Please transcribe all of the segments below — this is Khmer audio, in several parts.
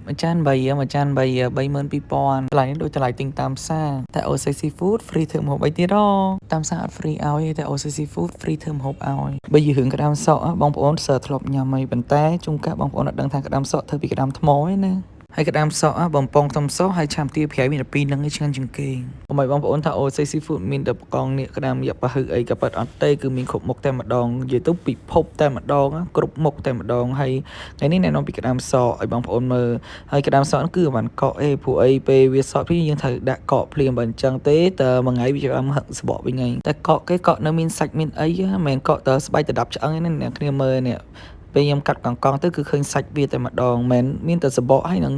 30,000 20,000ថ្លៃនេះដូចថ្លៃទិញតាមផ្សារតែ OC Seafood free ធ្វើម្ហូបអីទៀតតាមផ្សារអត់ free ឲ្យតែ OC Seafood free ធ្វើម្ហូបឲ្យបើយឺរឿងក្តាមសក់បងប្អូនសើធ្លាប់ញ៉ាំហើយប៉ុន្តែជួនកាលបងប្អូនអត់ដឹងថាក្តាមសក់ធ្វើពីក្តាមថ្មឯណាហើយក្តាមសក់បំពងខ្ទឹមសហើយឆាទាប្រៃមានតែពីរហ្នឹងឯងឆ្ងាញ់ជាងគេកុំឲ្យបងប្អូនថា OC Seafood មានតែកងនេះក្តាមយកប្រហឹកអីក៏ប៉ិតអត់ទេគឺមានគ្រប់មុខតែម្ដងនិយាយទៅពិភពតែម្ដងគ្រប់មុខតែម្ដងហើយថ្ងៃនេះណែនាំពីក្តាមសក់ឲ្យបងប្អូនមើលហើយក្តាមសក់ហ្នឹងគឺអត់បានកកព្រោះអីពេលវាសក់ពីយើងត្រូវដាក់កកភ្លាមបើអញ្ចឹងទេតើមួយថ្ងៃវាจะហឹកសបកវិញហើយតែកកគេកកនៅមានសាច់មានអីមិនមែនកកតើស្បែកដដាប់ឆ្អឹងឯណាអ្នកគ្នាមើលនេះពេលខ្ញុំកាត់កងទៅគឺឃើញសាច់វាតែម្ដងមិនមានតែសបកហើយនឹង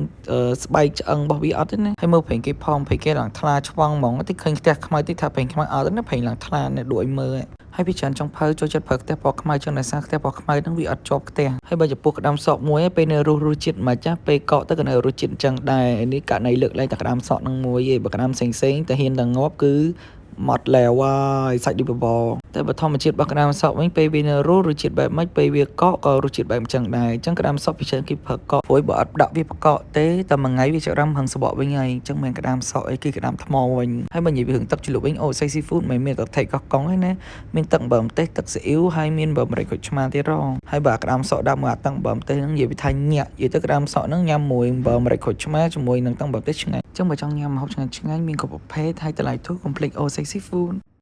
ស្បែកឆ្អឹងរបស់វាអត់ទេណាហើយមើលប្រេងគេផងប្រេងគេឡើងថ្លាឆ្វង់ហ្មងតែឃើញផ្ទះខ្មៅតិចថាប្រេងខ្មៅអត់ទេណាប្រេងឡើងថ្លាអ្នកដួយមើលហើយពីច្រើនចុងភៅចូលចិត្តប្រើខ្ទះពណ៌ខ្មៅចឹងដោយសារខ្ទះពណ៌ខ្មៅហ្នឹងវាអត់ជាប់ខ្ទះហើយបើចំពោះក្តាមសក់មួយពេលនៅរសជាតិមិនចាស់ពេលកកទៅក៏នៅរសជាតិអញ្ចឹងដែរនេះករណីលើកឡើងតែក្តាមសក់ហ្នឹងមួយឯងបើក្តាមផ្សេងតែហ៊ានតែងាប់គឺម៉ត់แล้วហើយសាច់ដូចបបរតែបើធម្មជាតិរបស់ក្តាមសក់វិញពេលវានៅរសជាតិបែបម៉េចពេលវាកកក៏រសជាតិបែបអញ្ចឹងដែរអញ្ចឹងក្តាមសក់ពីច្រើនគេប្រើកកព្រោះបើអត់ដាក់វាប្រកកទេតែមួយថ្ងៃវាចរំហឹងសបកវិញហើយអញ្ចឹងមិនក្តាមសក់អីគឺក្តាមថ្មវិញហើយបើនិយាយពីរឿងទឹកជ្រលក់វិញអូSay Seafood មិនមានតែថៃកោះកុងទេណាមានទឹកអំបិលម្ទេសទឹកស៊ីអ៊ីវហើយមានបឺម្រេចក្រូចឆ្មាទៀតហើយបើក្តាមសក់ដាក់មកអាទឹកអំបិលម្ទេសហ្នឹងនិយាយពីថាញាក់និយាយទៅក្តាមសក់ហ្នឹងញ៉ាំមួយបឺម្រេចក្រូចឆ្មាជាមួយនឹងទឹកអំបិលម្ទេសឆ្ងាញ់អញ្ចឹងបើចង់ញ៉ាំម្ហូបឆ្ងាញ់មានគ្រប់ប្រភេទហើយតម្លៃធូរកុំភ្លេចអូSay Seafood